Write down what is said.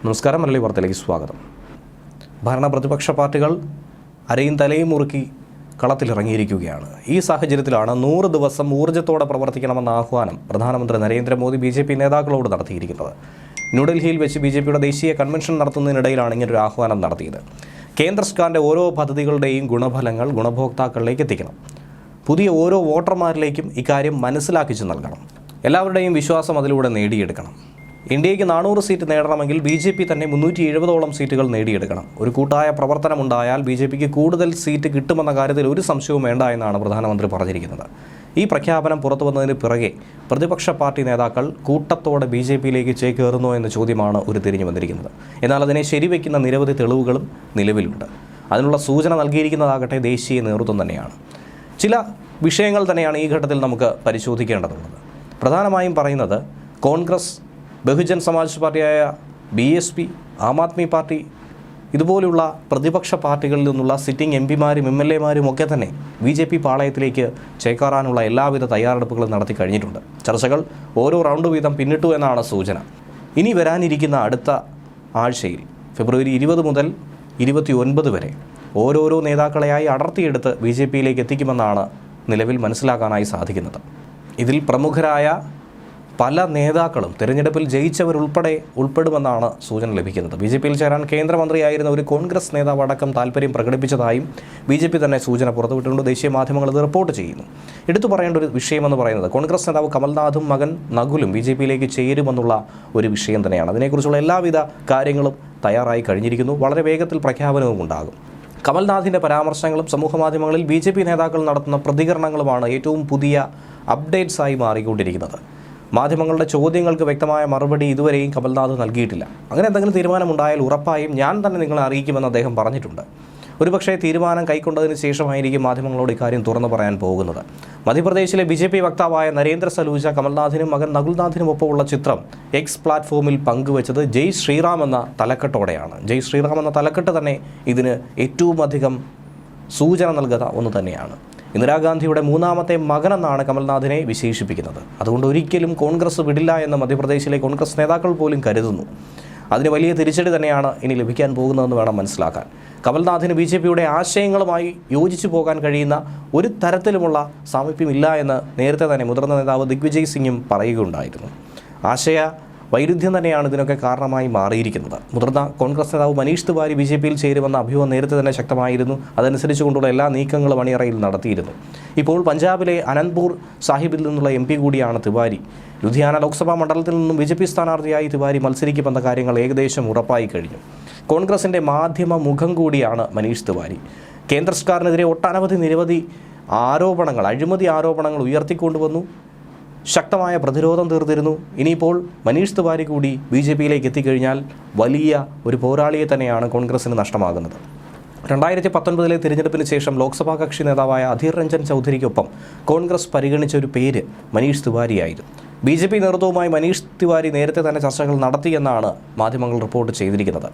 നമസ്കാരം. മലയാളി വാർത്തയിലേക്ക് സ്വാഗതം. ഭരണപ്രതിപക്ഷ പാർട്ടികൾ അരയും തലയും മുറുക്കി കളത്തിലിറങ്ങിയിരിക്കുകയാണ്. ഈ സാഹചര്യത്തിലാണ് 100 ദിവസം ഊർജ്ജത്തോടെ പ്രവർത്തിക്കണമെന്ന ആഹ്വാനം പ്രധാനമന്ത്രി നരേന്ദ്രമോദി BJP നേതാക്കളോട് നടത്തിയിരിക്കുന്നത്. ന്യൂഡൽഹിയിൽ വെച്ച് BJPയുടെ ദേശീയ കൺവെൻഷൻ നടത്തുന്നതിനിടയിലാണ് ഇങ്ങനൊരു ആഹ്വാനം നടത്തിയത്. കേന്ദ്ര സർക്കാരിൻ്റെ ഓരോ പദ്ധതികളുടെയും ഗുണഫലങ്ങൾ ഗുണഭോക്താക്കളിലേക്ക് എത്തിക്കണം. പുതിയ ഓരോ വോട്ടർമാരിലേക്കും ഇക്കാര്യം മനസ്സിലാക്കിച്ചു നൽകണം. എല്ലാവരുടെയും വിശ്വാസം അതിലൂടെ നേടിയെടുക്കണം. ഇന്ത്യയ്ക്ക് 400 സീറ്റ് നേടണമെങ്കിൽ BJP തന്നെ 370ഓളം സീറ്റുകൾ നേടിയെടുക്കണം. ഒരു കൂട്ടായ പ്രവർത്തനമുണ്ടായാൽ BJPക്ക് കൂടുതൽ സീറ്റ് കിട്ടുമെന്ന കാര്യത്തിൽ ഒരു സംശയവും വേണ്ട എന്നാണ് പ്രധാനമന്ത്രി പറഞ്ഞിരിക്കുന്നത്. ഈ പ്രഖ്യാപനം പുറത്തു വന്നതിന് പിറകെ പ്രതിപക്ഷ പാർട്ടി നേതാക്കൾ കൂട്ടത്തോടെ BJPയിലേക്ക് ചേക്കേറുന്നോ എന്ന ചോദ്യമാണ് ഉരുത്തിരിഞ്ഞു വന്നിരിക്കുന്നത്. എന്നാൽ അതിനെ ശരിവെക്കുന്ന നിരവധി തെളിവുകളും നിലവിലുണ്ട്. അതിനുള്ള സൂചന നൽകിയിരിക്കുന്നതാകട്ടെ ദേശീയ നേതൃത്വം തന്നെയാണ്. ചില വിഷയങ്ങൾ തന്നെയാണ് ഈ ഘട്ടത്തിൽ നമുക്ക് പരിശോധിക്കേണ്ടതുള്ളത്. പ്രധാനമായും പറയുന്നത് കോൺഗ്രസ്, ബഹുജൻ സമാജ് പാർട്ടിയായ BSP, ആം ആദ്മി പാർട്ടി ഇതുപോലുള്ള പ്രതിപക്ഷ പാർട്ടികളിൽ നിന്നുള്ള സിറ്റിംഗ് MPമാരും MLAമാരും ഒക്കെ തന്നെ BJP പാളയത്തിലേക്ക് ചേക്കാറാനുള്ള എല്ലാവിധ തയ്യാറെടുപ്പുകളും നടത്തി കഴിഞ്ഞിട്ടുണ്ട്. ചർച്ചകൾ ഓരോ റൗണ്ട് വീതം പിന്നിട്ടു എന്നാണ് സൂചന. ഇനി വരാനിരിക്കുന്ന അടുത്ത ആഴ്ചയിൽ ഫെബ്രുവരി 20 മുതൽ 29 വരെ ഓരോരോ നേതാക്കളെയായി അടർത്തിയെടുത്ത് BJPയിലേക്ക് എത്തിക്കുമെന്നാണ് നിലവിൽ മനസ്സിലാക്കാനായി സാധിക്കുന്നത്. ഇതിൽ പ്രമുഖരായ പല നേതാക്കളും തിരഞ്ഞെടുപ്പിൽ ജയിച്ചവരുൾപ്പെടെ ഉൾപ്പെടുമെന്നാണ് സൂചന ലഭിക്കുന്നത്. BJPയിൽ ചേരാൻ കേന്ദ്രമന്ത്രിയായിരുന്ന ഒരു കോൺഗ്രസ് നേതാവ് അടക്കം താല്പര്യം പ്രകടിപ്പിച്ചതായും BJP തന്നെ സൂചന പുറത്തുവിട്ടുകൊണ്ട് ദേശീയ മാധ്യമങ്ങൾ ഇത് റിപ്പോർട്ട് ചെയ്യുന്നു. എടുത്തു പറയേണ്ട ഒരു വിഷയമെന്ന് പറയുന്നത് കോൺഗ്രസ് നേതാവ് കമൽനാഥും മകൻ നകുലും BJPയിലേക്ക് ചേരുമെന്നുള്ള ഒരു വിഷയം തന്നെയാണ്. അതിനെക്കുറിച്ചുള്ള എല്ലാവിധ കാര്യങ്ങളും തയ്യാറായി കഴിഞ്ഞിരിക്കുന്നു. വളരെ വേഗത്തിൽ പ്രഖ്യാപനവും ഉണ്ടാകും. കമൽനാഥിൻ്റെ പരാമർശങ്ങളും സമൂഹമാധ്യമങ്ങളിൽ BJP നേതാക്കൾ നടത്തുന്ന പ്രതികരണങ്ങളുമാണ് ഏറ്റവും പുതിയ അപ്ഡേറ്റ്സായി മാറിക്കൊണ്ടിരിക്കുന്നത്. മാധ്യമങ്ങളുടെ ചോദ്യങ്ങൾക്ക് വ്യക്തമായ മറുപടി ഇതുവരെയും കമൽനാഥ് നൽകിയിട്ടില്ല. അങ്ങനെ എന്തെങ്കിലും തീരുമാനമുണ്ടായാൽ ഉറപ്പായും ഞാൻ തന്നെ നിങ്ങളെ അറിയിക്കുമെന്ന് അദ്ദേഹം പറഞ്ഞിട്ടുണ്ട്. ഒരുപക്ഷേ തീരുമാനം കൈക്കൊണ്ടതിന് ശേഷമായിരിക്കും മാധ്യമങ്ങളോട് ഇക്കാര്യം തുറന്നു പറയാൻ പോകുന്നത്. മധ്യപ്രദേശിലെ BJP വക്താവായ നരേന്ദ്ര സലൂജ കമൽനാഥിനും മകൻ നകുൽനാഥിനും ഒപ്പമുള്ള ചിത്രം എക്സ് പ്ലാറ്റ്ഫോമിൽ പങ്കുവച്ചത് ജയ് ശ്രീറാം എന്ന തലക്കെട്ടോടെയാണ്. ജയ് ശ്രീറാം എന്ന തലക്കെട്ട് തന്നെ ഇതിന് ഏറ്റവും അധികം സൂചന നൽകുന്ന ഒന്ന് തന്നെയാണ്. ഇന്ദിരാഗാന്ധിയുടെ 3ാമത്തെ മകനെന്നാണ് കമൽനാഥിനെ വിശേഷിപ്പിക്കുന്നത്. അതുകൊണ്ട് ഒരിക്കലും കോൺഗ്രസ് വിടില്ല എന്ന് മധ്യപ്രദേശിലെ കോൺഗ്രസ് നേതാക്കൾ പോലും കരുതുന്നു. അതിന് വലിയ തിരിച്ചടി തന്നെയാണ് ഇനി ലഭിക്കാൻ പോകുന്നതെന്ന് വേണം മനസ്സിലാക്കാൻ. കമൽനാഥിന് BJPയുടെ ആശയങ്ങളുമായി യോജിച്ചു പോകാൻ കഴിയുന്ന ഒരു തരത്തിലുമുള്ള സാമീപ്യമില്ല എന്ന് നേരത്തെ തന്നെ മുതിർന്ന നേതാവ് ദിഗ്വിജയ് സിംഗും പറയുകയുണ്ടായിരുന്നു. ആശയ വൈരുദ്ധ്യം തന്നെയാണ് ഇതിനൊക്കെ കാരണമായി മാറിയിരിക്കുന്നത്. മുതിർന്ന കോൺഗ്രസ് നേതാവ് മനീഷ് തിവാരി BJPയിൽ ചേരുമെന്ന അഭ്യൂഹം നേരത്തെ തന്നെ ശക്തമായിരുന്നു. അതനുസരിച്ചുകൊണ്ടുള്ള എല്ലാ നീക്കങ്ങളും അണിയറയിൽ നടത്തിയിരുന്നു. ഇപ്പോൾ പഞ്ചാബിലെ അനന്ത്പൂർ സാഹിബിൽ നിന്നുള്ള MP കൂടിയാണ് തിവാരി. ലുധിയാന ലോക്സഭാ മണ്ഡലത്തിൽ നിന്നും BJP സ്ഥാനാർത്ഥിയായി തിവാരി മത്സരിക്കുമെന്ന കാര്യങ്ങൾ ഏകദേശം ഉറപ്പായി കഴിഞ്ഞു. കോൺഗ്രസിൻ്റെ മാധ്യമ മുഖം കൂടിയാണ് മനീഷ് തിവാരി. കേന്ദ്ര സർക്കാരിനെതിരെ നിരവധി ആരോപണങ്ങൾ, അഴിമതി ആരോപണങ്ങൾ ഉയർത്തിക്കൊണ്ടുവന്നു. ശക്തമായ പ്രതിരോധം തീർത്തിരുന്നു. ഇനിയിപ്പോൾ മനീഷ് തിവാരി കൂടി BJPയിലേക്ക് എത്തിക്കഴിഞ്ഞാൽ വലിയ ഒരു പോരാളിയെ തന്നെയാണ് കോൺഗ്രസിന് നഷ്ടമാകുന്നത്. 2019 തിരഞ്ഞെടുപ്പിന് ശേഷം ലോക്സഭാ കക്ഷി നേതാവായ അധീർ രഞ്ജൻ ചൗധരിക്കൊപ്പം കോൺഗ്രസ് പരിഗണിച്ച ഒരു പേര് മനീഷ് തിവാരിയായിരുന്നു. BJP നേതൃത്വവുമായി മനീഷ് തിവാരി നേരത്തെ തന്നെ ചർച്ചകൾ നടത്തിയെന്നാണ് മാധ്യമങ്ങൾ റിപ്പോർട്ട് ചെയ്തിരിക്കുന്നത്.